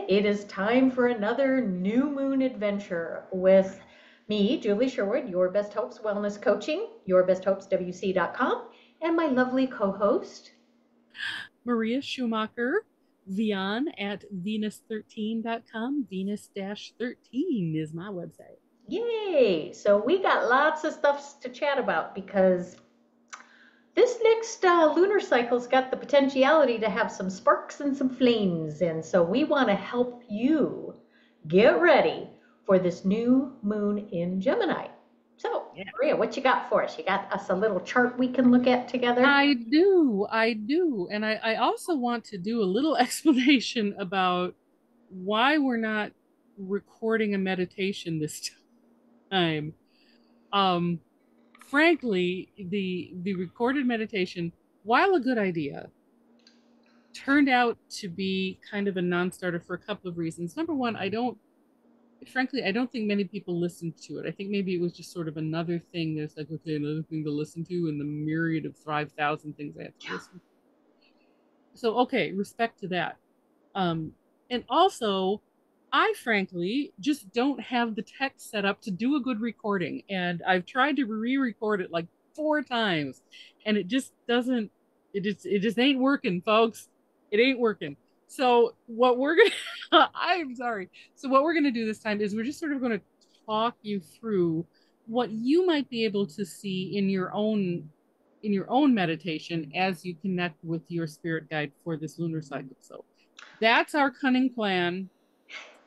It is time for another new moon adventure with me, Julie Sherwood, Your Best Hopes Wellness Coaching, yourbesthopeswc.com, and my lovely co-host, Maria Schumacher, Vian at Venus13.com. Venus-13 is my website. Yay! So we got lots of stuff to chat about because this next lunar cycle's got the potentiality to have some sparks and some flames, and so we want to help you get ready for this new moon in Gemini. So, Yeah. Maria, what you got for us? You got us a little chart we can look at together? I do. And I also want to do a little explanation about why we're not recording a meditation this time. Um, Frankly, the recorded meditation, while a good idea, turned out to be kind of a non-starter for a couple of reasons. Number one, frankly, I don't think many people listened to it. I think maybe it was just sort of another thing. There's like, okay, another thing to listen to in the myriad of 5,000 things I have to listen to. So, okay, respect to that. Um, and also, I frankly just don't have the tech set up to do a good recording. And I've tried to re-record it like 4 times, and it just doesn't, it just ain't working, folks. It ain't working. So what we're gonna I'm sorry. So what we're gonna do this time is we're just sort of gonna talk you through what you might be able to see in your own meditation as you connect with your spirit guide for this lunar cycle. So that's our cunning plan.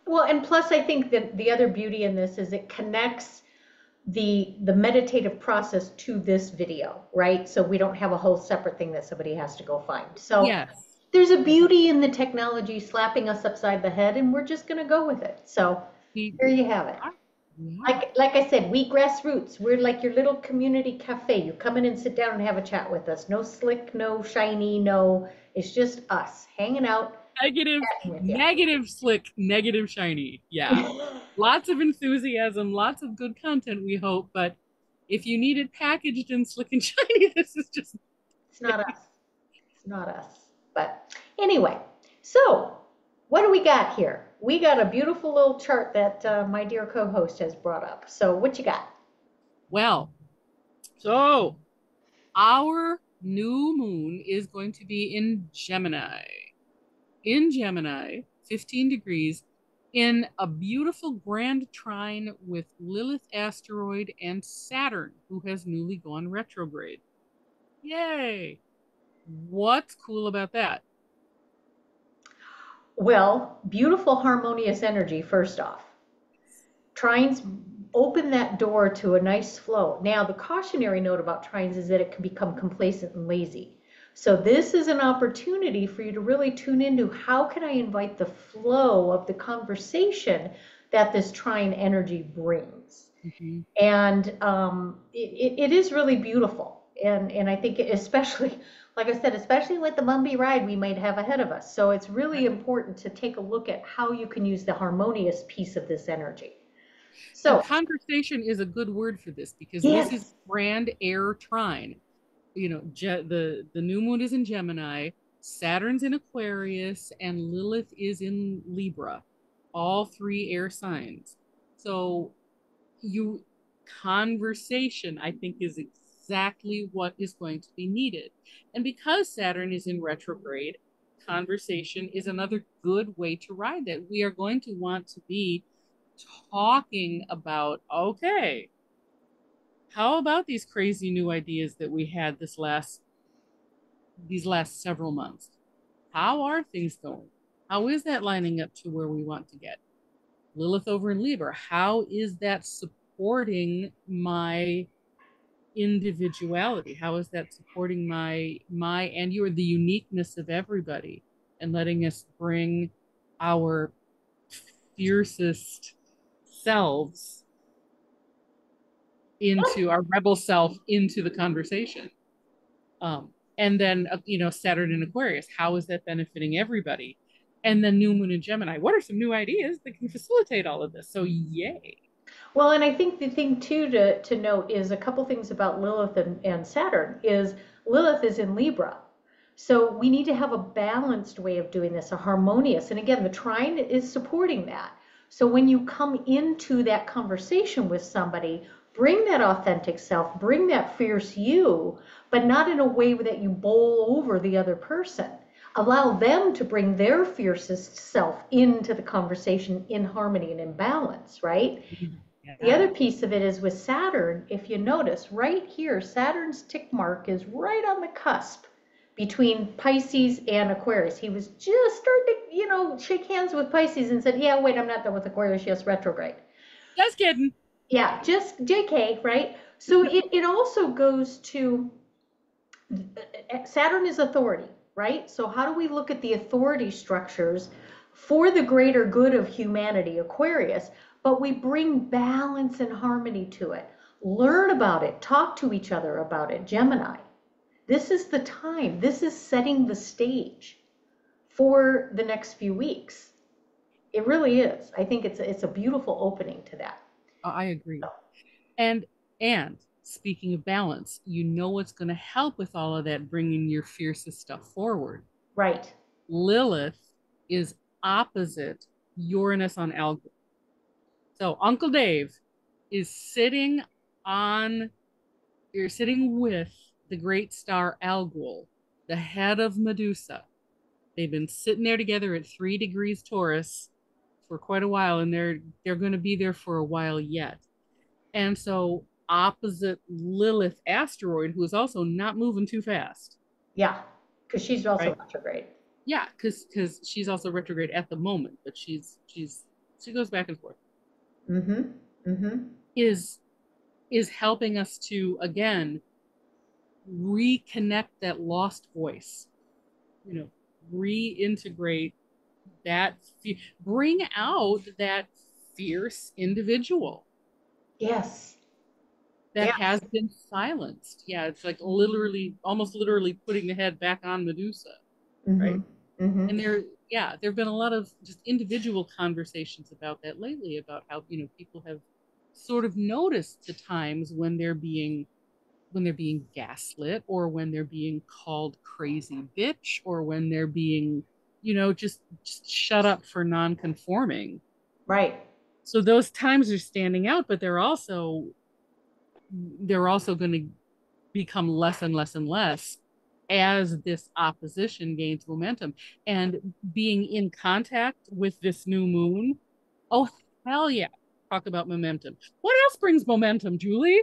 Well, and plus, I think that the other beauty in this is it connects the meditative process to this video, right? So we don't have a whole separate thing that somebody has to go find. So Yes. there's a beauty in the technology slapping us upside the head, and we're just going to go with it. So We here you have it. are. We are. Like I said, we grassroots. We're like your little community cafe. You come in and sit down and have a chat with us. No slick, no shiny, no. It's just us hanging out, Negative, chatting with you. negative slick, negative shiny. Yeah. Lots of enthusiasm, lots of good content, we hope. But if you need it packaged in slick and shiny, this is just. It's not us. It's not us. But anyway, so what do we got here? We got a beautiful little chart that my dear co-host has brought up. So what you got? Well, so our new moon is going to be in Gemini. In Gemini, 15 degrees, in a beautiful grand trine with Lilith asteroid and Saturn, who has newly gone retrograde. Yay! What's cool about that? Well, beautiful harmonious energy, first off. Trines open that door to a nice flow. Now, the cautionary note about trines is that it can become complacent and lazy. So this is an opportunity for you to really tune into how can I invite the flow of the conversation that this trine energy brings. Mm-hmm. And it is really beautiful. And I think especially, like I said, especially with the bumpy ride we might have ahead of us. So it's really important to take a look at how you can use the harmonious piece of this energy. And So, conversation is a good word for this because this is yes. grand air trine. You know, the new moon is in Gemini, Saturn's in Aquarius, and Lilith is in Libra. All three air signs. So you conversation, I think, is exactly what is going to be needed. And because Saturn is in retrograde, conversation is another good way to ride that. We are going to want to be talking about, okay, how about these crazy new ideas that we had these last several months? How are things going? How is that lining up to where we want to get? Lilith over in Libra, how is that supporting my individuality? How is that supporting my and your the uniqueness of everybody and letting us bring our fiercest selves into our rebel self into the conversation? And then Saturn in Aquarius, how is that benefiting everybody? And then new moon in Gemini, what are some new ideas that can facilitate all of this? So yay. Well, and I think the thing too to note is a couple things about Lilith and Saturn is Lilith is in Libra. So we need to have a balanced way of doing this, a harmonious. And again, the trine is supporting that. So when you come into that conversation with somebody, bring that authentic self, bring that fierce you, but not in a way that you bowl over the other person. Allow them to bring their fiercest self into the conversation in harmony and in balance, right? The Yeah. other piece of it is with Saturn, if you notice right here, Saturn's tick mark is right on the cusp between Pisces and Aquarius. He was just starting to, shake hands with Pisces and said, yeah, wait, I'm not done with Aquarius, yes, retrograde. Just kidding. Yeah, just JK, right? So it also goes to Saturn is authority, right? So how do we look at the authority structures for the greater good of humanity, Aquarius, but we bring balance and harmony to it. Learn about it, talk to each other about it, Gemini. This is the time. This is setting the stage for the next few weeks. It really is. I think it's a beautiful opening to that. I agree. And and speaking of balance, you know what's going to help with all of that, bringing your fiercest stuff forward. Right. Lilith is opposite Uranus on Algol. So Uncle Dave is sitting on, you're sitting with the great star Algol, the head of Medusa. They've been sitting there together at 3 degrees Taurus for quite a while, and they're going to be there for a while yet. And so opposite Lilith asteroid, who is also not moving too fast. Yeah, because she's also Right. retrograde. Yeah, because she's also retrograde at the moment, but she goes back and forth. Mm-hmm. Mm-hmm. Is is helping us to again reconnect that lost voice, you know, reintegrate that, bring out that fierce individual Yes. that has Yes. been silenced. Yeah, it's like literally, almost literally putting the head back on Medusa, Mm-hmm. right? Mm-hmm. And there have been a lot of just individual conversations about that lately, about how, people have sort of noticed the times when they're being gaslit, or when they're being called crazy bitch, or when they're being, just shut up for non-conforming. Right. So those times are standing out, but they're also going to become less and less and less as this opposition gains momentum. And being in contact with this new moon, oh hell yeah, talk about momentum. What else brings momentum, Julie,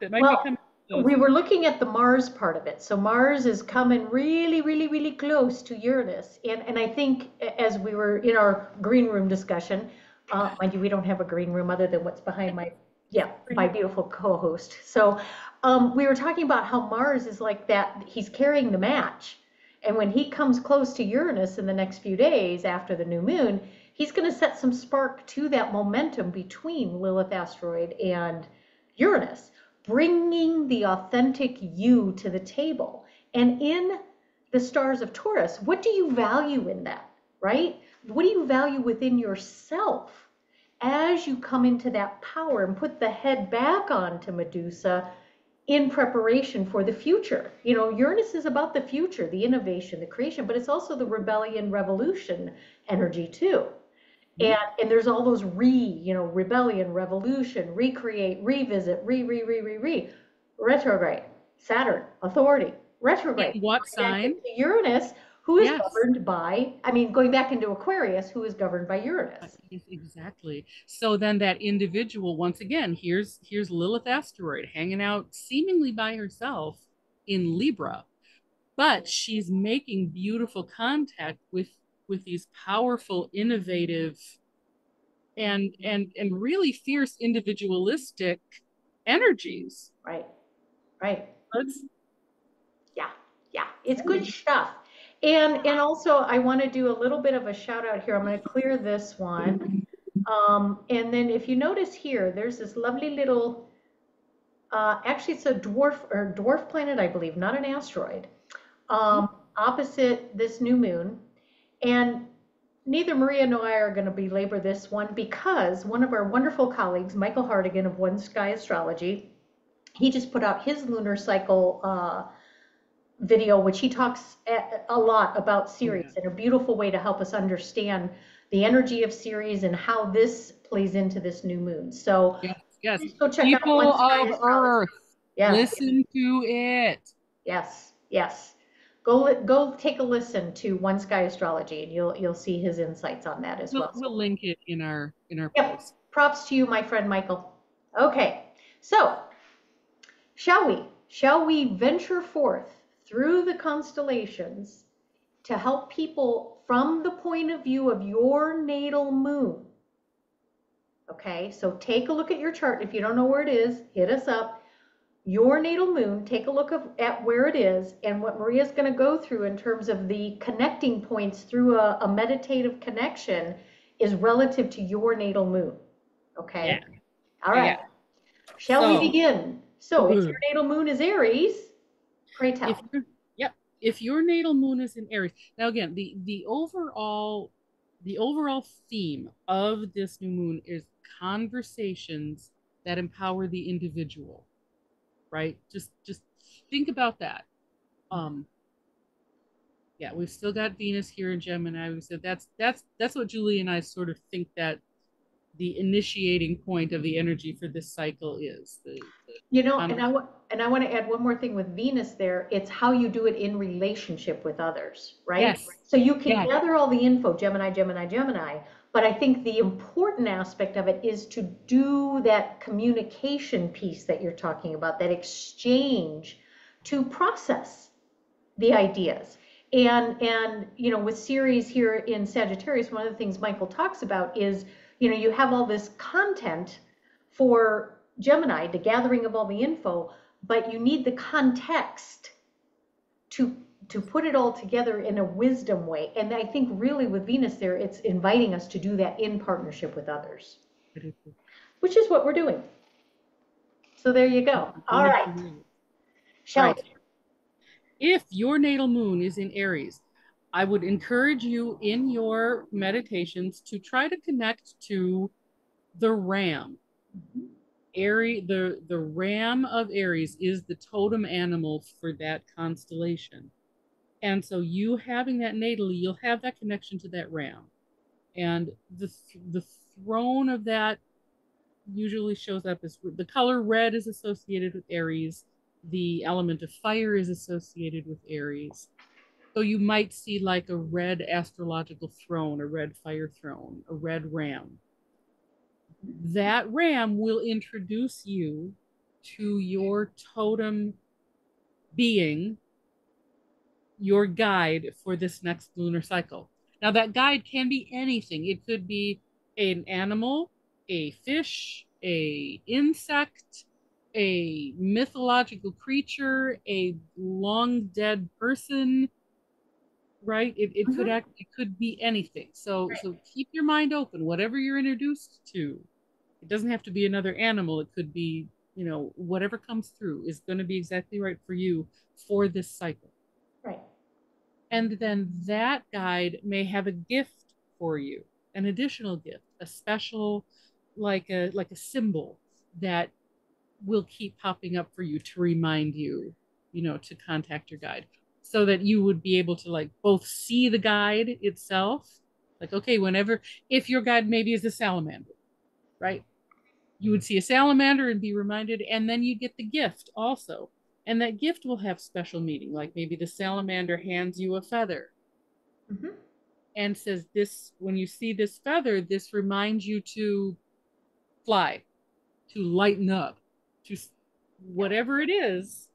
that might be Well, coming to us? we were looking at the Mars part of it. So Mars is coming really, really, really close to Uranus. And I think as we were in our green room discussion, mind you, we don't have a green room other than what's behind my beautiful co-host. So we were talking about how Mars is like that. He's carrying the match. And when he comes close to Uranus in the next few days after the new moon, he's going to set some spark to that momentum between Lilith asteroid and Uranus, bringing the authentic you to the table. And in the stars of Taurus, what do you value in that, right? What do you value within yourself as you come into that power and put the head back onto Medusa in preparation for the future? Uranus is about the future, the innovation, the creation, but it's also the rebellion, revolution energy too. And there's all those rebellion, revolution, recreate, revisit, retrograde, Saturn, authority, retrograde, In what going back sign? into Uranus, who is Yes. governed by, going back into Aquarius, who is governed by Uranus. Exactly. So then that individual, once again, here's Lilith asteroid hanging out seemingly by herself in Libra, but she's making beautiful contact with these powerful, innovative, and really fierce individualistic energies. Right, right. Let's Yeah, yeah, it's good stuff. And also I want to do a little bit of a shout out here. I'm going to clear this one. And then if you notice here, there's this lovely little, actually it's a dwarf planet, I believe, not an asteroid, opposite this new moon. And neither Maria nor I are going to belabor this one because one of our wonderful colleagues, Michael Hardigan of One Sky Astrology, he just put out his lunar cycle video, which he talks a lot about Oh, yeah. Ceres and a beautiful way to help us understand the energy of Ceres and how this plays into this new moon. So Yes, yes. please go check out One People Sky of Astrology. Earth, Yes, listen to it. yes, yes. Go take a listen to One Sky Astrology, and you'll see his insights on that as well. We'll So, link it in our yep, post. props to you, my friend Michael. Okay, so shall we venture forth through the constellations to help people from the point of view of your natal moon? Okay, so take a look at your chart. If you don't know where it is, hit us up. Your natal moon, take a look at where it is and what Maria's going to go through in terms of the connecting points through a meditative connection is relative to your natal moon. Yeah, Okay, all yeah. right. Shall we So, begin? So, if your natal moon is Aries, pray if tell. you're, yep, if your natal moon is in Aries, now again, the overall theme of this new moon is conversations that empower the individual, right? Just think about that. Um, yeah, we've still got Venus here in Gemini. We said that's what Julie and I sort of think that the initiating point of the energy for this cycle is the You know, and conversation. I want to add one more thing with Venus there. It's how you do it in relationship with others, right? Yes, So you can yes, gather all the info, Gemini, Gemini, Gemini, but I think the important aspect of it is to do that communication piece that you're talking about, that exchange to process the ideas. And you know, with Ceres here in Sagittarius, one of the things Michael talks about is, you know, you have all this content for Gemini, the gathering of all the info, but you need the context to put it all together in a wisdom way. And I think really with Venus there, it's inviting us to do that in partnership with others, which is what we're doing. So there you go. All right, shall right. If your natal moon is in Aries, I would encourage you in your meditations to try to connect to the ram. we? Aries, the ram of Aries is the totem animal for that constellation. And so you having that natally, you'll have that connection to that ram. And the throne of that usually shows up as the color red is associated with Aries. The element of fire is associated with Aries. So you might see like a red astrological throne, a red fire throne, a red ram. That ram will introduce you to your totem being, your guide for this next lunar cycle. Now, that guide can be anything. It could be an animal, a fish, a insect, a mythological creature, a long dead person, right? Mhm. It could be anything. So keep your mind open. Whatever you're introduced to, it doesn't have to be another animal. It could be, whatever comes through is going to be exactly right for you for this cycle. Right. And then that guide may have a gift for you, an additional gift, a special, like a symbol that will keep popping up for you to remind you, to contact your guide, so that you would be able to like both see the guide itself, like, okay, whenever, if your guide maybe is a salamander, right? You would see a salamander and be reminded, and then you get the gift also. And that gift will have special meaning, like maybe the salamander hands you a feather Mhm. and says, this, when you see this feather, this reminds you to fly, to lighten up, to Yep. whatever it is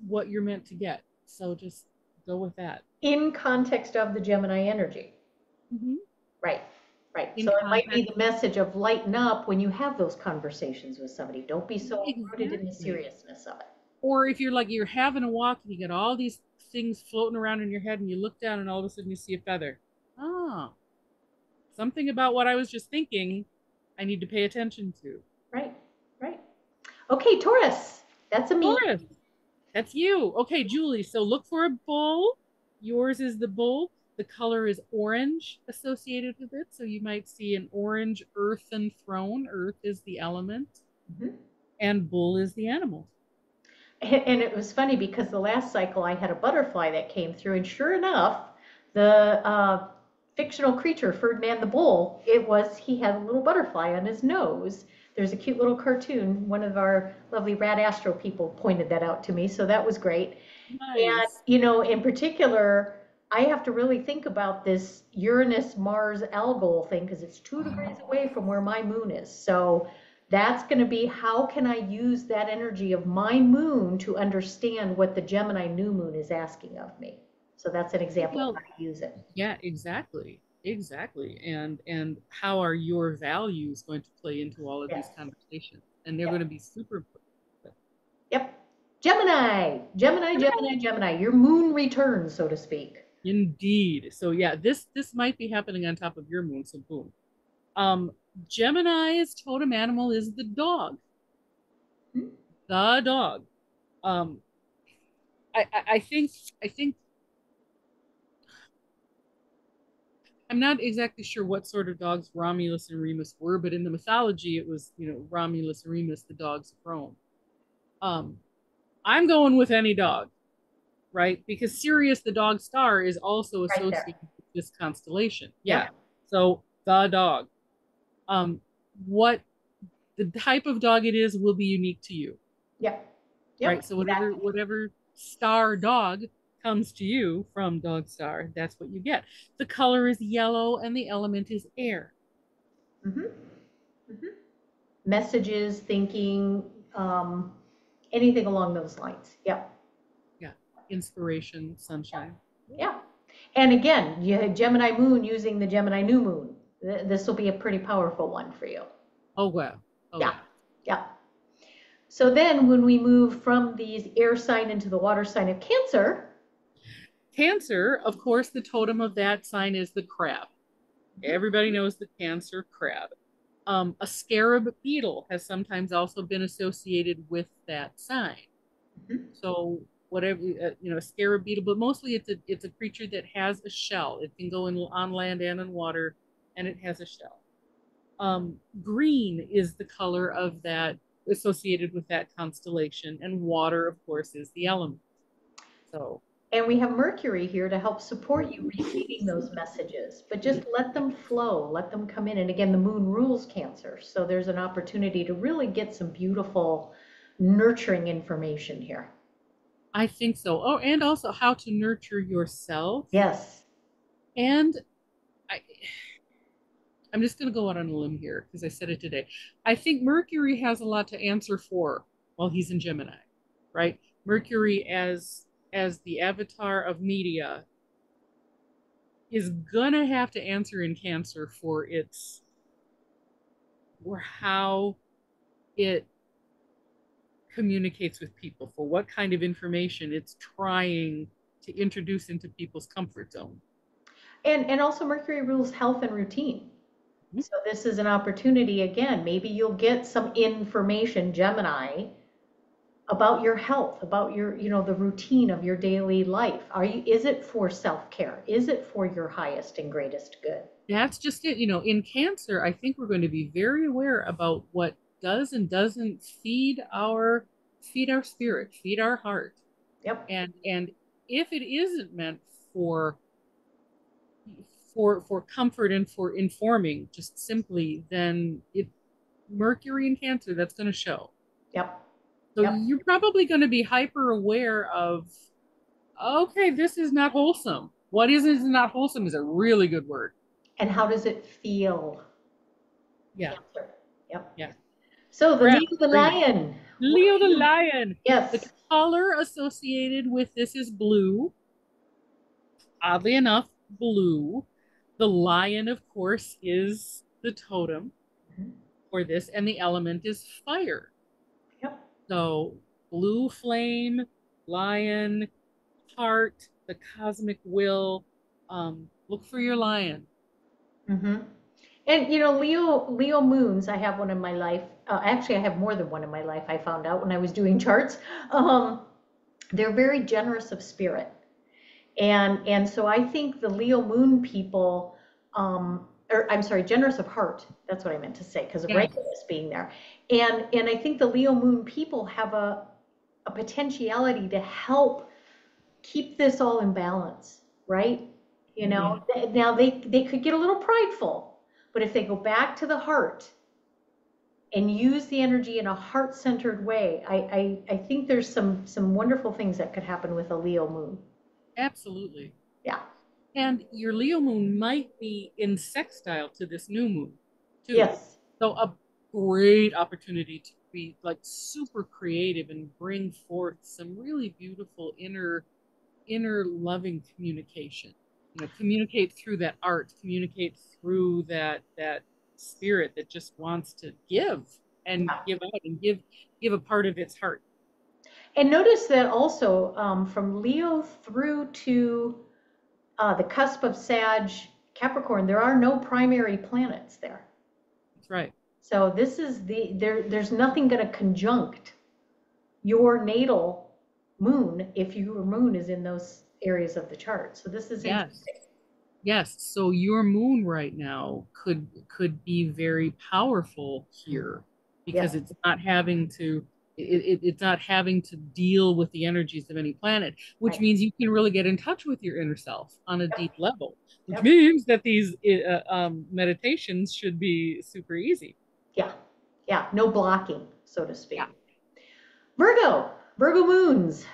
what you're meant to get. So just go with that. In context of the Gemini energy. Mm-hmm. Right, right. In So it might be context, the message of lighten up when you have those conversations with somebody. Don't be so rooted in the exactly. seriousness of it. Or if you're having a walk and you get all these things floating around in your head and you look down and all of a sudden you see a feather. Oh, something about what I was just thinking I need to pay attention to. Right, right. Okay, Taurus. That's a me. Taurus, that's you. Okay, Julie. So look for a bull. Yours is the bull. The color is orange associated with it. So you might see an orange earthen throne. Earth is the element, Mhm. and bull is the animal. And it was funny because the last cycle I had a butterfly that came through, and sure enough, the fictional creature, Ferdinand the Bull, he had a little butterfly on his nose. There's a cute little cartoon. One of our lovely Rad Astro people pointed that out to me, so that was great. And, Nice. in particular, I have to really think about this Uranus Mars algol thing because it's 2 degrees away from where my moon is. So that's going to be how can I use that energy of my moon to understand what the Gemini new moon is asking of me. So that's an example of how Well, to use it. yeah, exactly. Exactly. And how are your values going to play into all of Yes. these conversations? And they're going Yep. to be super important. Yep. Gemini, Gemini, Gemini, Gemini. Your moon returns, so to speak. Indeed. So yeah, this might be happening on top of your moon, so boom. Um, Gemini's totem animal is the dog. Hmm? The dog. Um, I think I'm not exactly sure what sort of dogs Romulus and Remus were, but in the mythology, it was, Romulus and Remus, the dogs of Rome. Um, I'm going with any dog, right? Because Sirius, the dog star, is also Right there. associated with this constellation. Yeah. Yep. So the dog. Um, what the type of dog it is will be unique to you, Yep. right? Yep. So Exactly. whatever star dog comes to you from dog star, that's what you get. The color is yellow and the element is air. Mm-hmm. Mm-hmm. Messages, thinking, anything along those lines. Yep. Yeah. Inspiration, sunshine. Yeah. And again, you had Gemini moon using the Gemini new moon. This will be a pretty powerful one for you. Oh wow. Oh Yeah. yeah. Yeah. So then when we move from these air sign into the water sign of Cancer, Cancer, of course, the totem of that sign is the crab. Everybody knows the cancer crab. A scarab beetle has sometimes also been associated with that sign. mhm, So whatever, a scarab beetle, but mostly it's a creature that has a shell. It can go on land and in water, and it has a shell. Green is the color of that associated with that constellation, and water, of course, is the element. So and we have Mercury here to help support you receiving those messages, but just let them flow, let them come in. And again, the moon rules Cancer. So there's an opportunity to really get some beautiful, nurturing information here. I think so. Oh, and also how to nurture yourself. Yes. And I, I'm just going to go out on a limb here because I said it today. I think Mercury has a lot to answer for while he's in Gemini, right? Mercury as the avatar of media is gonna have to answer in Cancer for how it communicates with people, for what kind of information it's trying to introduce into people's comfort zone. And also Mercury rules health and routine. So this is an opportunity again. Maybe you'll get some information, Gemini, about your health, about your, the routine of your daily life. Is it for self-care? Is it for your highest and greatest good? That's just it. In Cancer, I think we're going to be very aware about what does and doesn't feed our spirit, feed our heart. Yep. And if it isn't meant for for comfort and for informing just simply, then it Mercury in Cancer, that's going to show. Yep. So Yep. you're probably going to be hyper aware of, okay, this is not wholesome. What is not wholesome is a really good word. And how does it feel? Yeah, Cancer. Yep. yeah. So the Crap, Leo the brain. lion. Leo the lion. The Yes. color associated with this is blue. Oddly enough, blue. The lion, of course, is the totem for this, and the element is fire. Yep. So blue flame, lion, heart, the cosmic will. Look for your lion. Mm-hmm. And Leo moons, I have one in my life. Actually, I have more than one in my life. I found out when I was doing charts. Um, they're very generous of spirit, and so I think the Leo moon people, or I'm sorry, generous of heart. That's what I meant to say because of Yes. Regulus being there, and I think the Leo moon people have a potentiality to help keep this all in balance, right? You Yeah, know, now they could get a little prideful, but if they go back to the heart and use the energy in a heart-centered way, I think there's some wonderful things that could happen with a Leo moon. absolutely. Yeah. And your Leo moon might be in sextile to this new moon, too. Yes. So a great opportunity to be like super creative and bring forth some really beautiful inner loving communication. You know, communicate through that art, communicate through that spirit that just wants to give and Yeah. give out and give a part of its heart. And notice that also from Leo through to the cusp of Sag, Capricorn, there are no primary planets there. That's right. So this is there's nothing going to conjunct your natal moon if your moon is in those areas of the chart. So this is Yes. interesting. Yes, so your moon right now could be very powerful here because Yes, it's not having to deal with the energies of any planet, which right. means you can really get in touch with your inner self on a Yep, deep level, which yep, means that these meditations should be super easy. yeah, yeah. No blocking, so to Yeah. speak. Virgo moons.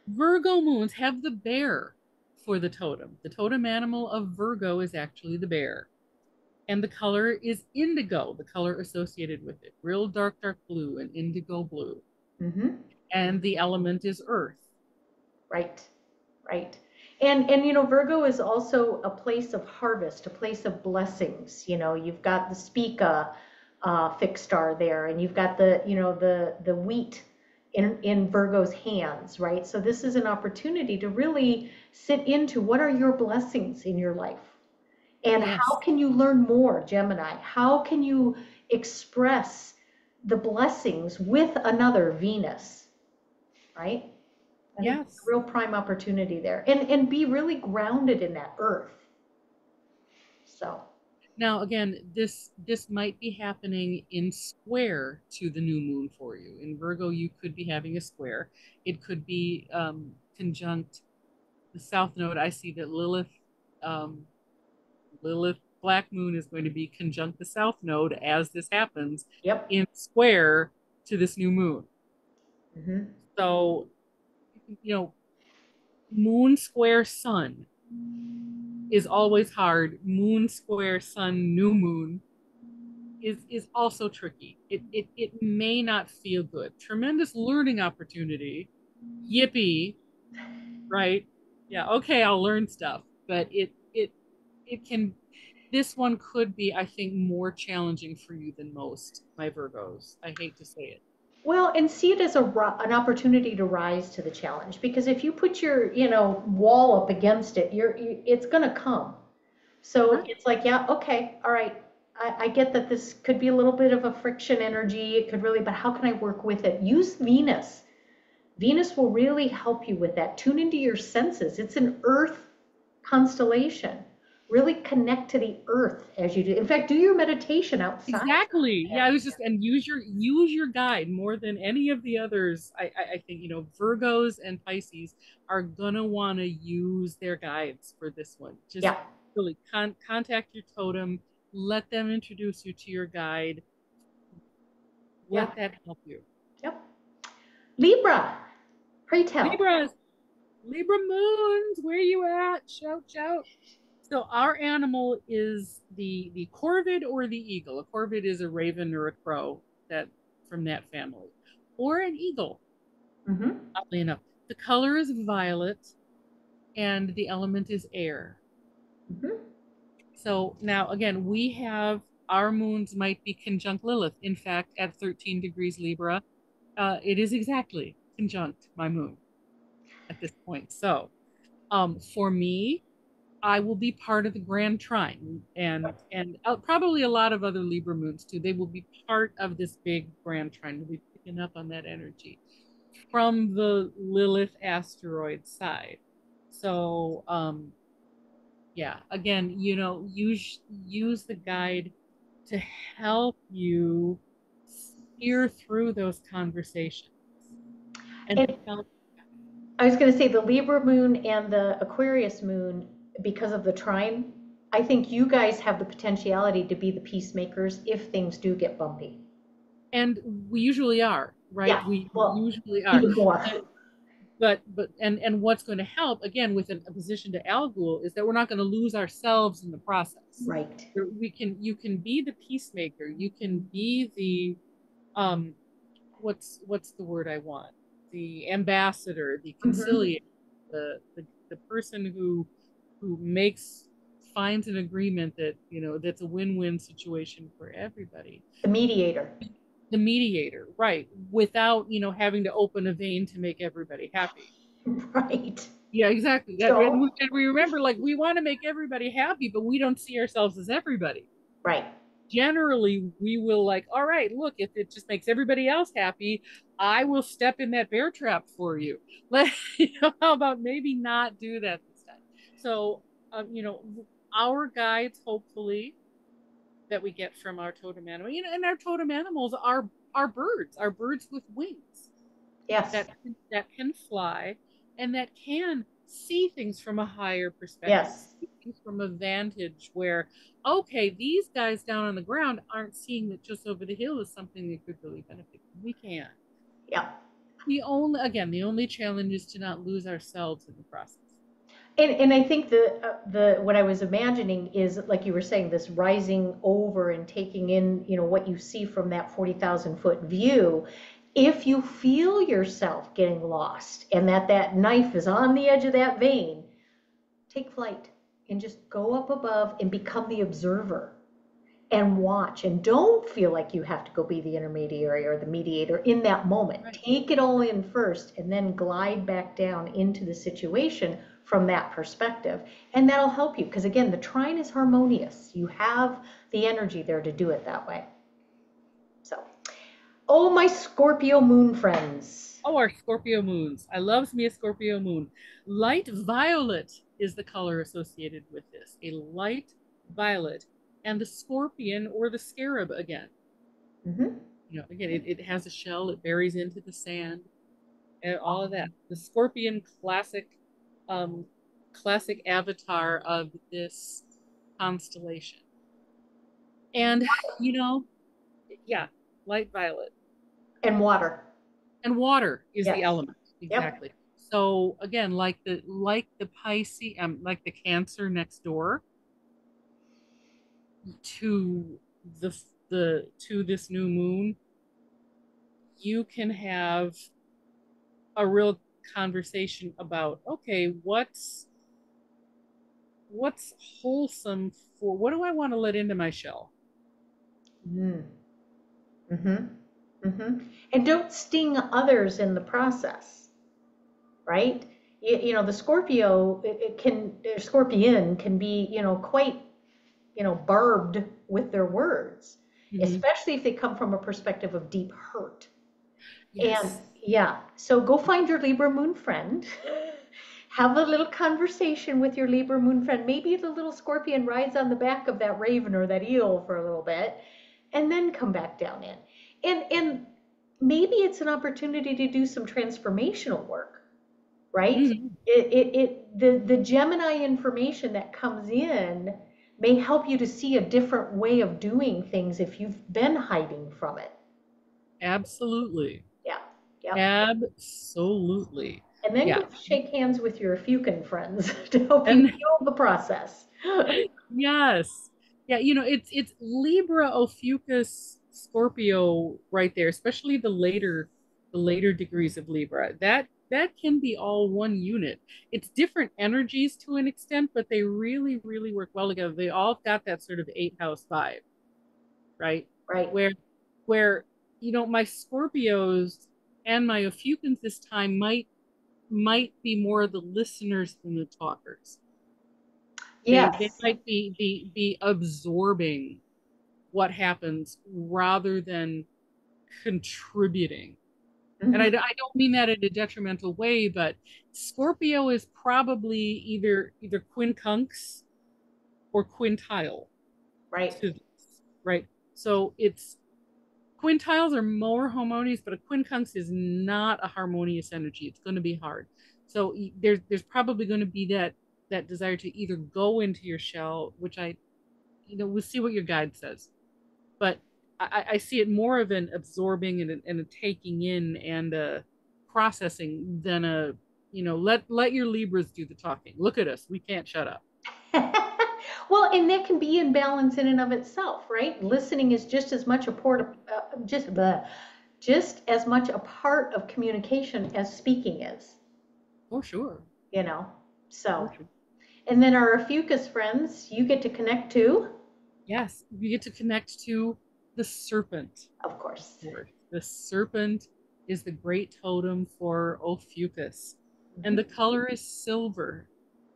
Virgo moons have the bear for the totem. The totem animal of Virgo is actually the bear. And the color is indigo, the color associated with it, real dark, dark blue and indigo blue. Mm-hmm. And the element is earth. Right, right. And you know, Virgo is also a place of harvest, a place of blessings. You know, you've got the Spica fixed star there, and you've got the, you know, the wheat in Virgo's hands, right? So this is an opportunity to really sit into what are your blessings in your life? And how Yes, can you learn more, Gemini? How can you express the blessings with another Venus, right? I think it's a yes. real prime opportunity there. And be really grounded in that earth. So, Now, again, this might be happening in square to the new moon for you. In Virgo, you could be having a square. It could be conjunct the south node. I see that um, Lilith Black Moon is going to be conjunct the South Node as this happens yep. in square to this new moon. Hmm. So, you know, Moon square Sun is always hard. Moon square Sun new moon is also tricky. It may not feel good. Tremendous learning opportunity. Yippee, right? Yeah, okay, I'll learn stuff, but it can this one could be, I think, more challenging for you than most, my Virgos. I hate to say it. Well, and see it as an opportunity to rise to the challenge because if you put your, you know, wall up against it, it's going to come. So Right. it's like, yeah, okay, all right. I get that this could be a little bit of a friction energy. It could really, but how can I work with it? Use Venus. Venus will really help you with that. Tune into your senses. It's an earth constellation. Really connect to the earth as you do. In fact, do your meditation outside. Exactly. Yeah, Yeah. I was just and use your guide more than any of the others. I think, Virgos and Pisces are gonna want to use their guides for this one. Just Yeah. really contact your totem, let them introduce you to your guide, Yeah. let that help you. Yep. Libra, pray tell. Libras, Libra moons, where you at? Shout, shout. So our animal is the corvid or the eagle. A corvid is a raven or a crow that from that family, or an eagle. Mm-hmm. Oddly enough, the color is violet and the element is air. Mm-hmm. So now again, we have our moons might be conjunct Lilith. In fact, at 13 degrees Libra, it is exactly conjunct my moon at this point. So for me, I will be part of the Grand Trine, and probably a lot of other Libra moons too. They will be part of this big Grand Trine. We'll be picking up on that energy from the Lilith asteroid side. So, yeah, again, use the guide to help you steer through those conversations. And And Now, I was going to say the Libra moon and the Aquarius moon, because of the trine, I think you guys have the potentiality to be the peacemakers if things do get bumpy. and we usually are, right? Yeah, We well, usually are. even more. But and what's going to help again with a position to Algul is that we're not going to lose ourselves in the process. Right. We can You can be the peacemaker, you can be the um what's the word I want? The ambassador, the Hmm. conciliator, the person who makes finds an agreement that that's a win-win situation for everybody. The mediator. The mediator, right? Without having to open a vein to make everybody happy. Right. Yeah, exactly. So, And we remember, like, we want to make everybody happy, but we don't see ourselves as everybody. right. Generally, we will, like, all right, look, if it just makes everybody else happy, I will step in that bear trap for you. Let how about maybe not do that this time? So, our guides, hopefully, that we get from our totem animal, and our totem animals are birds with wings Yes. that can fly and that can see things from a higher perspective, Yes. see things from a vantage where, okay, these guys down on the ground aren't seeing that just over the hill is something that could really benefit them. We can. Yeah. The only challenge is to not lose ourselves in the process. And I think the what I was imagining is like you were saying, this rising over and taking in, what you see from that 40,000 foot view. If you feel yourself getting lost and that knife is on the edge of that vein, take flight and just go up above and become the observer and watch, and don't feel like you have to go be the intermediary or the mediator in that moment. Right. Take it all in first and then glide back down into the situation from that perspective, and that'll help you because again the trine is harmonious. You have the energy there to do it that way. So, oh, my Scorpio moon friends. Oh, our Scorpio moons. I loves me a Scorpio moon. Light violet is the color associated with this. A light violet. And the scorpion or the scarab again. Mm-hmm. Again, it has a shell, it buries into the sand, and all of that. The scorpion um, classic avatar of this constellation. And, you know, yeah, light violet. And water. And water is the Yes. element. Yep. Exactly. So again, like the Pisces, like the Cancer next door to the to this new moon, you can have a real conversation about, okay, what's wholesome, for what do I want to let into my shell? Mm. Mm-hmm. Mm-hmm. And don't sting others in the process, right? The Scorpio, scorpion can be, quite, barbed with their words, Mm-hmm. especially if they come from a perspective of deep hurt. And Yes. yeah, so go find your Libra moon friend. Have a little conversation with your Libra moon friend. Maybe the little scorpion rides on the back of that raven or that eel for a little bit and then come back down in. And maybe it's an opportunity to do some transformational work, right? Mm-hmm. The Gemini information that comes in may help you to see a different way of doing things if you've been hiding from it. Absolutely. Yeah. Yep. Absolutely. And then Yeah. go shake hands with your Fukin friends to help you And heal the process. yes. Yeah, it's Libra, Ophiuchus, Scorpio right there, especially the later degrees of Libra. That can be all one unit. It's different energies to an extent, but they really, really work well together. They all got that sort of eight house vibe, right? Right. Where where my Scorpios and my Ophiuchans this time might be more the listeners than the talkers. They Yes. might be absorbing what happens rather than contributing. And I Hmm. don't mean that in a detrimental way, but Scorpio is probably either quincunx or quintile Right. to this, right? So Quintiles are more harmonious, but a quincunx is not a harmonious energy. It's going to be hard. So there's probably going to be that desire to either go into your shell, which we'll see what your guide says, but I see it more of an absorbing and a taking in and a processing than let your Libras do the talking. Look at us, we can't shut up. Well, and that can be in balance in and of itself, right? Listening is just as much a just as much a part of communication as speaking is, For sure, you know. So, for sure. and then our Fucus friends, you get to connect to, Yes, you get to connect to the serpent. of course. The serpent is the great totem for Ophiuchus, and Mhm. the color is silver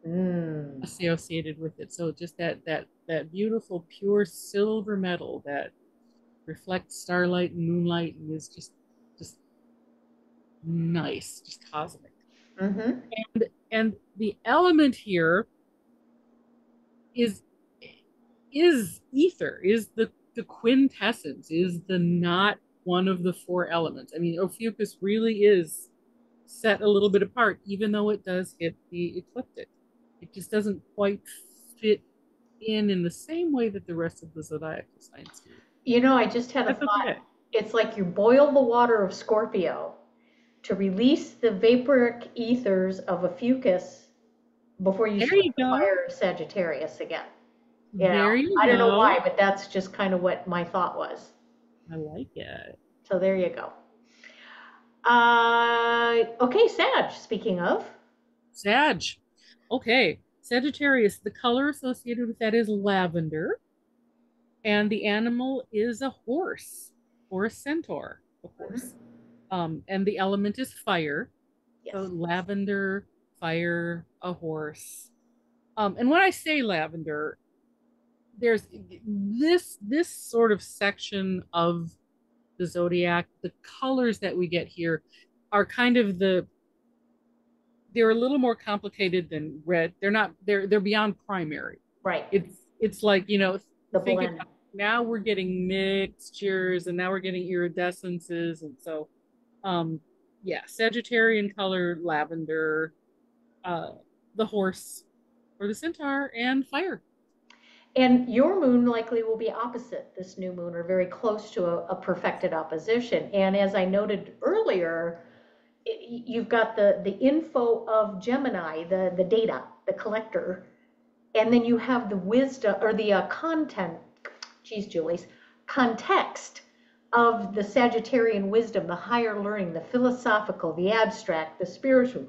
Mm. associated with it. So just that beautiful pure silver metal that reflects starlight and moonlight and is just nice, just cosmic. Mm-hmm. And the element here is is ether, is the quintessence, is the not one of the four elements. I mean, Ophiuchus really is set a little bit apart, even though it does hit the ecliptic. It just doesn't quite fit in the same way that the rest of the zodiacal signs do. You know, I just had a That's thought. okay. It's like you boil the water of Scorpio to release the vaporic ethers of a fucus before you There start you the go. fire of Sagittarius again. You know, There you I don't know go. why, but that's just kind of what my thought was. I like it. So there you go. Okay, Sag, speaking of. Sag. Okay. Sagittarius, the color associated with that is lavender, and the animal is a horse or a centaur, a horse. Mhm. And the element is fire. So Yes. lavender, fire, a horse. And when I say lavender, there's this sort of section of the zodiac. The colors that we get here are kind of they're a little more complicated than red. They're not they're beyond primary. Right. It's like, The think blend. about now we're getting mixtures and now we're getting iridescences. And so yeah, Sagittarian color, lavender, uh the horse or the centaur, and fire. And your moon likely will be opposite this new moon or very close to a perfected opposition. And as I noted earlier, you've got the info of Gemini, the data, the collector, and then you have the wisdom or the content, geez, Julie's, context of the Sagittarian wisdom, the higher learning, the philosophical, the abstract, the spiritual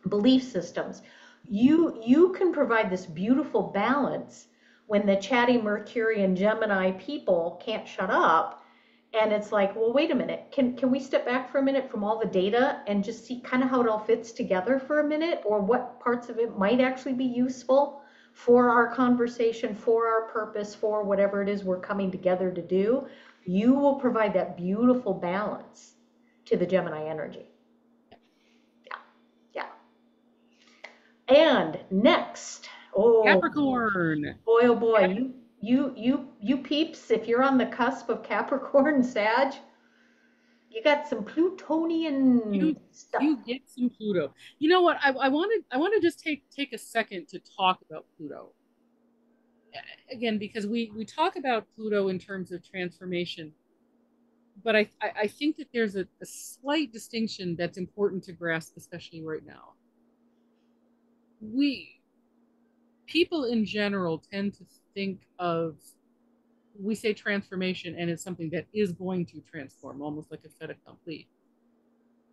belief systems. You can provide this beautiful balance when the chatty Mercurian Gemini people can't shut up, and it's like, well, wait a minute, can we step back for a minute from all the data and just see kind of how it all fits together for a minute, or what parts of it might actually be useful for our conversation, for our purpose, for whatever it is we're coming together to do. You will provide that beautiful balance to the Gemini energy. Yeah, yeah. And next, oh Capricorn. boy, oh boy, you peeps, if you're on the cusp of Capricorn, Sag, you got some Plutonian you stuff. you get some Pluto. You know what? I want to just take a second to talk about Pluto again, because we talk about Pluto in terms of transformation, but I think that there's a slight distinction that's important to grasp, especially right now. We People in general tend to think of, we say transformation and it's something that is going to transform, almost like a fait accompli.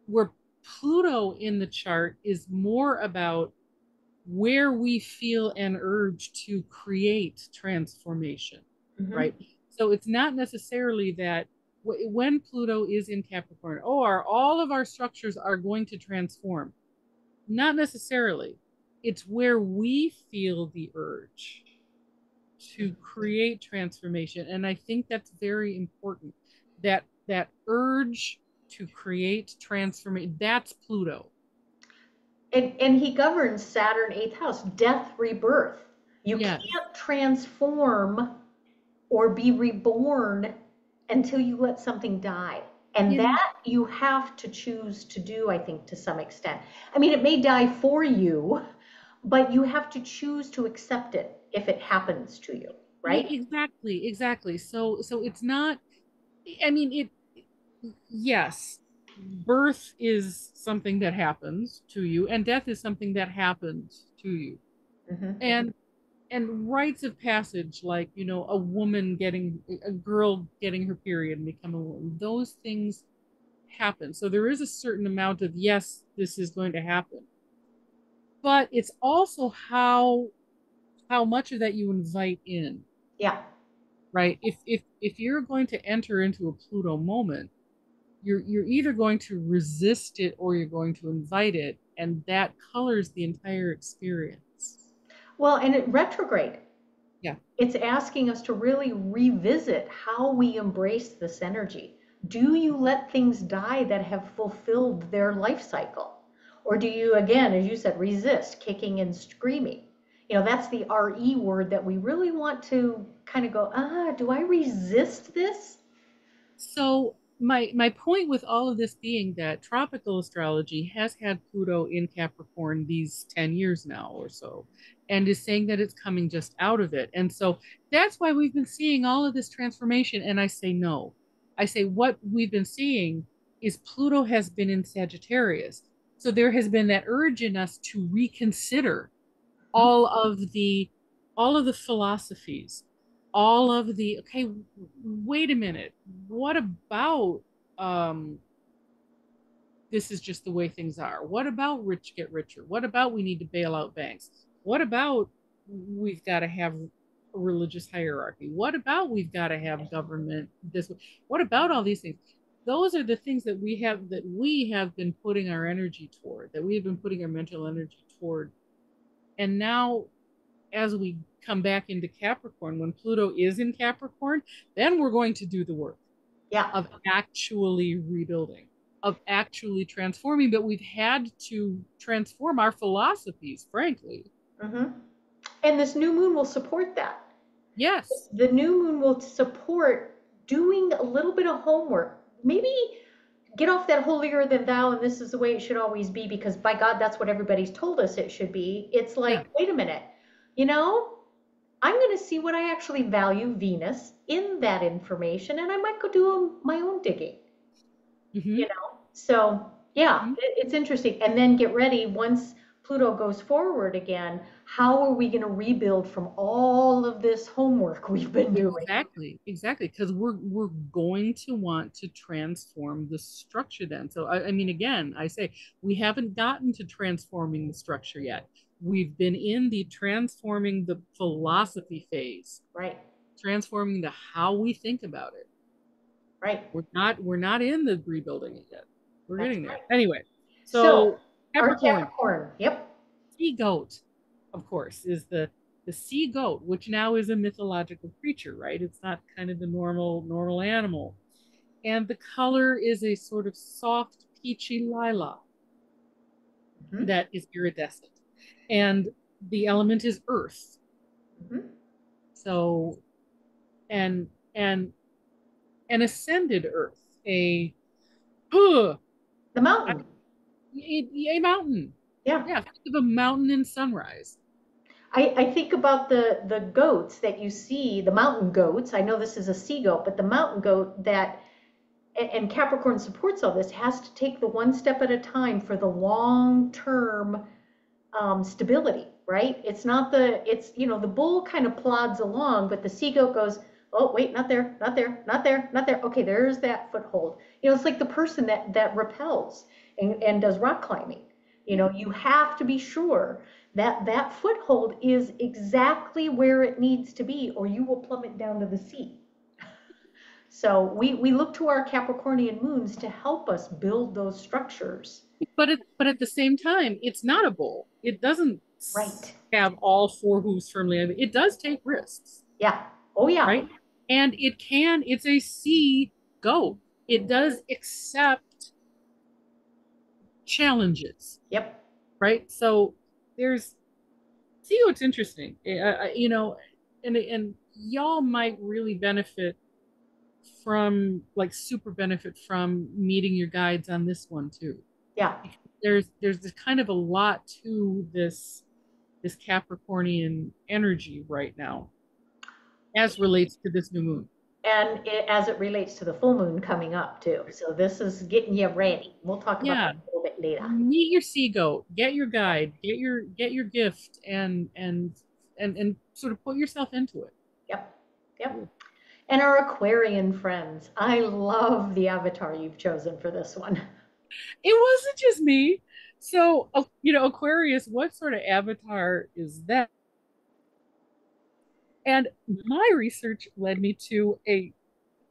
Where Pluto in the chart is more about where we feel an urge to create transformation, Mm-hmm. right? So it's not necessarily that when Pluto is in Capricorn, oh, all of our structures are going to transform. Not necessarily. It's where we feel the urge to create transformation. And I think that's very important. That urge to create transformation, that's Pluto. And he governs Saturn eighth house, death, rebirth. You Yes. can't transform or be reborn until you let something die. And in that you have to choose to do, I think, to some extent. I mean, it may die for you, but you have to choose to accept it if it happens to you, right? exactly. So it's not, I mean, yes, birth is something that happens to you, and death is something that happens to you. Hmm. And rites of passage, like, a girl getting her period and become a woman, those things happen. So there is a certain amount of, yes, this is going to happen. But it's also how much of that you invite in, Yeah. right? If you're going to enter into a Pluto moment, you're either going to resist it or you're going to invite it, and that colors the entire experience. Well, and it retrograde. Yeah. It's asking us to really revisit how we embrace this energy. Do you let things die that have fulfilled their life cycle? Or do you, again, as you said, resist, kicking and screaming? That's the RE word that we really want to kind of go, do I resist this? So my point with all of this being that tropical astrology has had Pluto in Capricorn these 10 years now or so, and is saying that it's coming just out of it. And so that's why we've been seeing all of this transformation. And I say no. I say what we've been seeing is Pluto has been in Sagittarius. So there has been that urge in us to reconsider Hmm? all of the philosophies, all of the, okay, wait a minute, what about um this is just the way things are? What about rich get richer? What about we need to bail out banks? What about we've got to have a religious hierarchy? What about we've got to have government this way? What about all these things? Those are the things that we have been putting our energy toward, that we've been putting our mental energy toward. And now, as we come back into Capricorn, when Pluto is in Capricorn, then we're going to do the work Yeah. of actually rebuilding, of actually transforming. But we've had to transform our philosophies, frankly. Hmm. And this new moon will support that. Yes. The new moon will support doing a little bit of homework. Maybe get off that holier than thou and this is the way it should always be because by God, that's what everybody's told us it should be. It's Yeah. like, wait a minute, you know, I'm going to see what I actually value Venus in that information and I might go do my own digging, Mm-hmm. So yeah, Mm-hmm. it's interesting. And then get ready once Pluto goes forward again, how are we going to rebuild from all of this homework we've been doing? Exactly, because we're going to want to transform the structure then. So I mean, again, I say we haven't gotten to transforming the structure yet. We've been in the transforming the philosophy phase, Right, transforming the how we think about it. right. We're not in the rebuilding it yet. We're That's getting there. right. Anyway, So so our Capricorn, Capricorn, yep. sea goat, of course, is the sea goat, which now is a mythological creature, right? It's not kind of the normal animal. And the color is a sort of soft peachy lilac Hmm. that is iridescent. And the element is earth. Hmm. So and and an ascended earth, uh, The mountain. a mountain. Yeah. Yeah, think of a mountain in sunrise. I think about the goats that you see, the mountain goats. I know this is a sea goat, but the mountain goat that and Capricorn supports all this has to take the one step at a time for the long term stability, right? It's not the bull kind of plods along, but the sea goat goes, oh, wait, not there, not there, not there, not there. Okay, there's that foothold. It's like the person that rappels and does rock climbing. Yeah. You have to be sure that that foothold is exactly where it needs to be, or you will plummet down to the sea. So we look to our Capricornian moons to help us build those structures. But at the same time, it's not a bull. It doesn't Right. have all four hooves firmly. It does take risks, Yeah. Oh, yeah. right? And it's a sea goat. It does accept challenges, Yep. right? So there's, see what's interesting, and y'all might really benefit from like super benefit from meeting your guides on this one too. Yeah. Because there's this kind of a lot to this Capricornian energy right now as relates to this new moon. And as it relates to the full moon coming up too. So this is getting you ready. We'll talk about Yeah, that a little bit later. meet your sea goat, get your guide, get your gift, and sort of put yourself into it. Yep. Yep. And our Aquarian friends. I love the avatar you've chosen for this one. It wasn't just me. So, you know, Aquarius, what sort of avatar is that? And my research led me to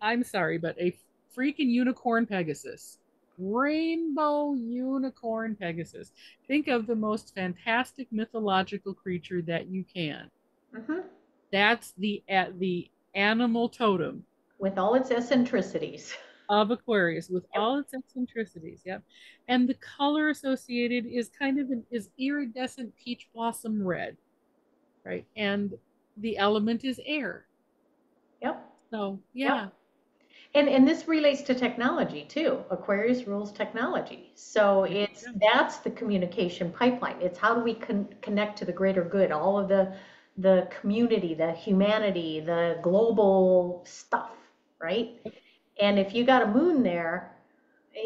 I'm sorry, but a freaking unicorn Pegasus. Rainbow unicorn Pegasus. Think of the most fantastic mythological creature that you can. Hmm. That's the animal totem With all its eccentricities. of Aquarius with Yep. all its eccentricities. Yep. And the color associated is kind of is iridescent peach blossom red, right? And the element is air. Yep. So, Yep. yeah. And this relates to technology too. Aquarius rules technology. So it's Yeah. that's the communication pipeline. It's how do we connect to the greater good, all of the community, the humanity, the global stuff, right? And if you got a moon there,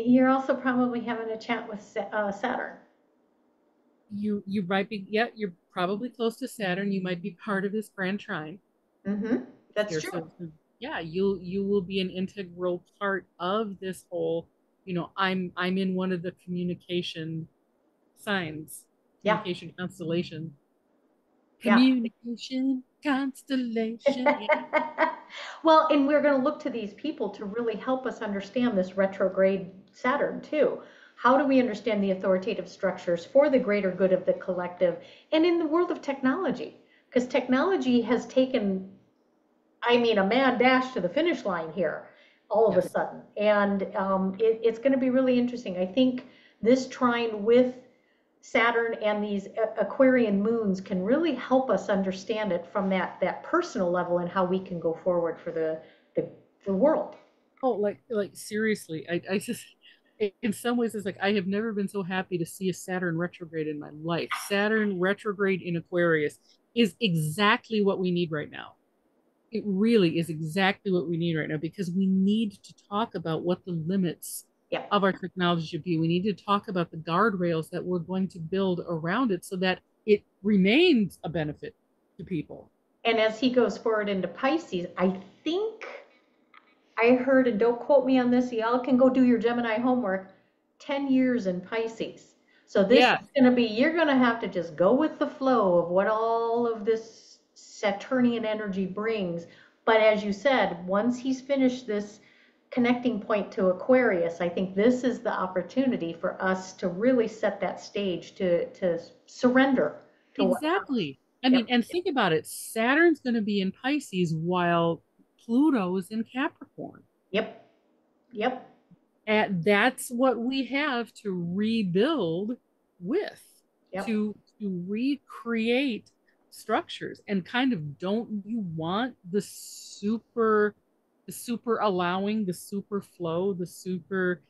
you're also probably having a chat with Saturn. You might be, yeah, you're probably close to Saturn. You might be part of this grand trine Mm-hmm. That's here. true. So yeah, you will be an integral part of this whole, you know, I'm in one of the communication signs, Yeah. communication constellation. Yeah. Communication constellation. Yeah. Well, and we're going to look to these people to really help us understand this retrograde Saturn too. How do we understand the authoritative structures for the greater good of the collective and in the world of technology? Because technology has taken, I mean, a mad dash to the finish line here all of a Yes. sudden. And it's going to be really interesting. I think this trine with Saturn and these Aquarian moons can really help us understand it from that personal level and how we can go forward for the, the world. Oh, like seriously, I just in some ways it's like I have never been so happy to see a Saturn retrograde in my life. Saturn retrograde in Aquarius is exactly what we need right now. It really is exactly what we need right now because we need to talk about what the limits Yep. of our technology should be. We need to talk about the guardrails that we're going to build around it so that it remains a benefit to people. And as he goes forward into Pisces, I think I heard, and don't quote me on this, y'all can go do your Gemini homework, 10 years in Pisces. So this is Yeah, going to be, you're going to have to just go with the flow of what all of this Saturnian energy brings. But as you said, once he's finished this connecting point to Aquarius, I think this is the opportunity for us to really set that stage to surrender to what comes. exactly. I mean, Yep. and think about it. Saturn's going to be in Pisces while Pluto is in Capricorn. Yep. Yep. And that's what we have to rebuild with, Yep. to recreate structures. And kind of don't you want the super allowing, the super flow, the super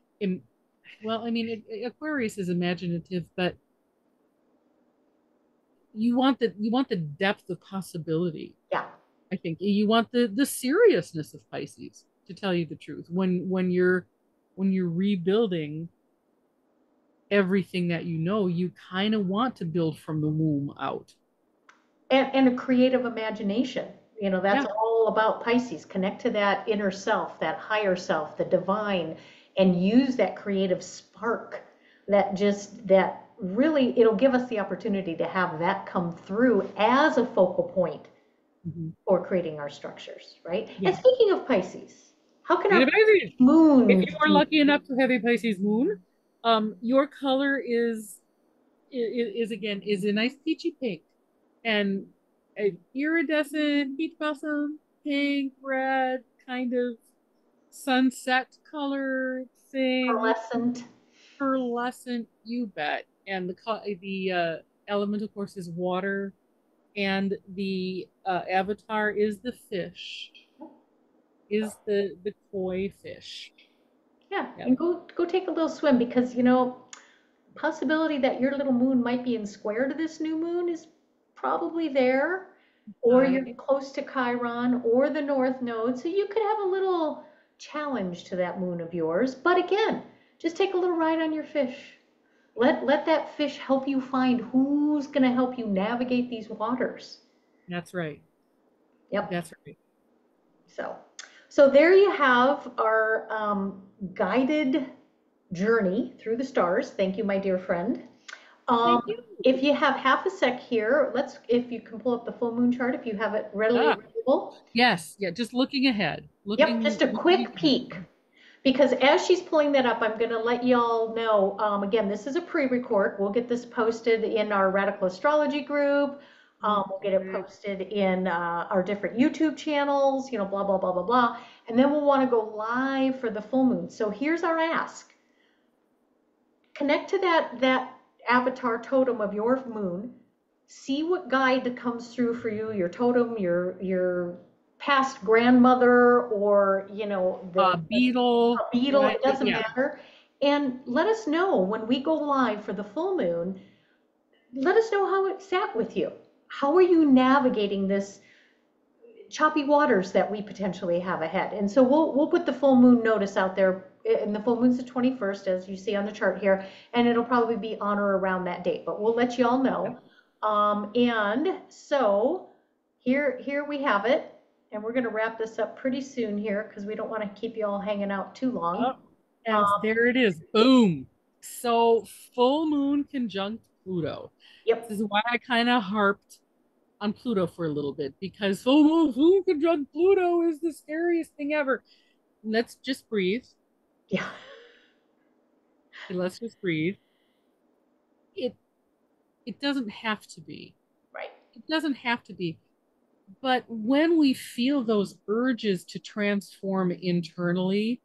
well, I mean, Aquarius is imaginative, but you want the depth of possibility. Yeah. I think you want the seriousness of Pisces, to tell you the truth. When you're rebuilding everything that you know, you kind of want to build from the womb out. And a creative imagination. You know, that's Yeah, all about Pisces. Connect to that inner self, that higher self, the divine, and use that creative spark that really, it'll give us the opportunity to have that come through as a focal point mhm, for creating our structures, right? And yes. speaking of Pisces, how can Speaking our of Pisces, if moon you are be? lucky enough to have a Pisces moon, your color is again is a nice peachy pink and an iridescent peach blossom pink red kind of sunset color thing, Pearlescent? pearlescent, you bet. And the element, of course, is water, and the avatar is the fish. is the koi fish. Yeah, Yep. and go take a little swim because possibility that your little moon might be in square to this new moon is probably there, or you're I close to Chiron or the North Node, so you could have a little challenge to that moon of yours. But again, just take a little ride on your fish. Let that fish help you find who's going to help you navigate these waters. That's right. Yep. That's right. So, so there you have our guided journey through the stars. Thank you, my dear friend. Um, Thank you. if you have half a sec here, if you can pull up the full moon chart, if you have it readily Ah, available. yes. Yeah. Just looking ahead. Yep, just a Looking quick ahead. peek. Because as she's pulling that up, I'm going to let y'all know, again, this is a pre-record. We'll get this posted in our Radical Astrology group. We'll get it Okay. posted in our different YouTube channels, blah, blah, blah, blah, blah. And then we'll want to go live for the full moon. So here's our ask. Connect to that avatar totem of your moon. See what guide comes through for you, your totem, your past grandmother, or Beetle, a beetle, right? it doesn't Yeah. matter. And let us know when we go live for the full moon, let us know how it sat with you. How are you navigating this choppy waters that we potentially have ahead? And so we'll put the full moon notice out there. And the full moon's the 21st, as you see on the chart here, and it'll probably be on or around that date, but we'll let you all know. And so here we have it, and we're going to wrap this up pretty soon here because we don't want to keep you all hanging out too long. Oh, and there it is. Boom. So full moon conjunct Pluto. Yep. This is why I kind of harped on Pluto for a little bit because full moon conjunct Pluto is the scariest thing ever. Let's just breathe. Yeah. Let's just breathe. It it doesn't have to be. Right. It doesn't have to be. But when we feel those urges to transform internally,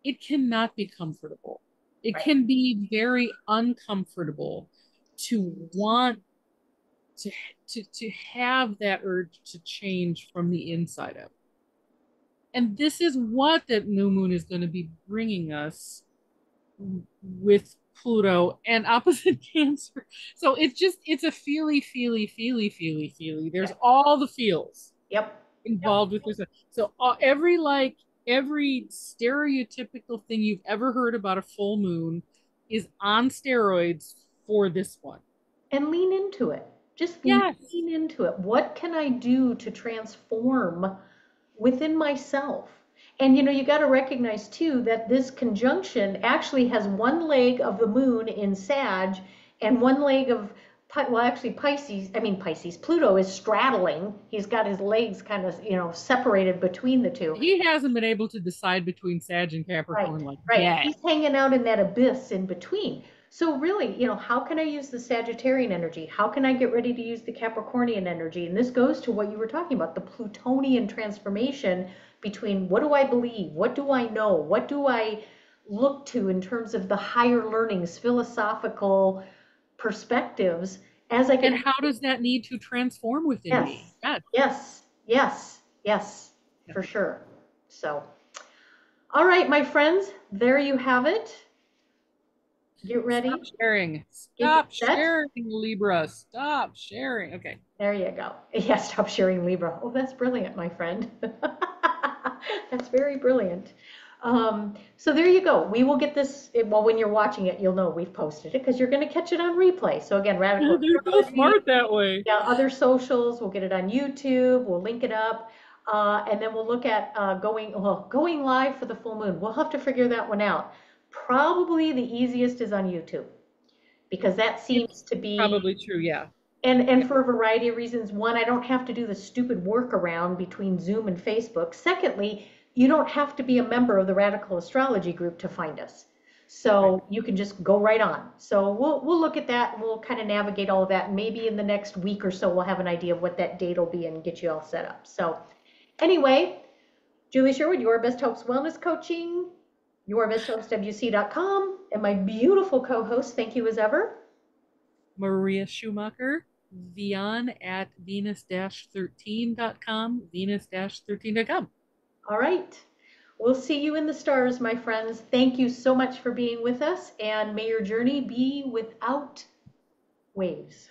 it cannot be comfortable. It Right. can be very uncomfortable to want to to have that urge to change from the inside out. And this is what that new moon is going to be bringing us with Pluto and opposite Cancer. So it's a feely. There's Yep. all the feels Yep. Yep. involved with this. So every stereotypical thing you've ever heard about a full moon is on steroids for this one. And lean into it. Just Yes. lean into it. What can I do to transform within myself? And you got to recognize too that this conjunction actually has one leg of the moon in Sag and one leg of, well, actually Pisces, Pluto is straddling. He's got his legs kind of, separated between the two. He hasn't been able to decide between Sag and Right, Capricorn like right. yet. He's hanging out in that abyss in between. So really, how can I use the Sagittarian energy? How can I get ready to use the Capricornian energy? And this goes to what you were talking about, the Plutonian transformation between what do I believe? What do I know? What do I look to in terms of the higher learnings, philosophical perspectives as I And get, how does that need to transform within yes, me? Yes. yes, yes, yes, Yes. for sure. So, all right, my friends, there you have it. Get Stop ready. sharing. Get Stop set. sharing, Libra. Stop sharing. Okay. There you go. Yeah, stop sharing Libra. Oh, that's brilliant, my friend. That's very brilliant. So there you go. We will get this, well, when you're watching it, you'll know we've posted it because you're going to catch it on replay. So again, Radical They're so Astrology, smart that way. yeah, other socials, we'll get it on YouTube, we'll link it up. And then we'll look at going live for the full moon. We'll have to figure that one out. Probably the easiest is on YouTube because that It's seems to be, probably true. Yeah. and Yeah. for a variety of reasons. One, I don't have to do the stupid workaround between Zoom and Facebook. Secondly, you don't have to be a member of the Radical Astrology group to find us. Right. So you can just go right on. So we'll look at that and we'll kind of navigate all of that. And maybe in the next week or so, we'll have an idea of what that date will be and get you all set up. So anyway, Julie Sherwood, Your Best Hopes Wellness Coaching, yourbesthopeswc.com, and my beautiful co-host, thank you as ever. Maria Schumacher, Vian at venus-13.com, venus-13.com. All right. We'll see you in the stars, my friends. Thank you so much for being with us, and may your journey be without waves.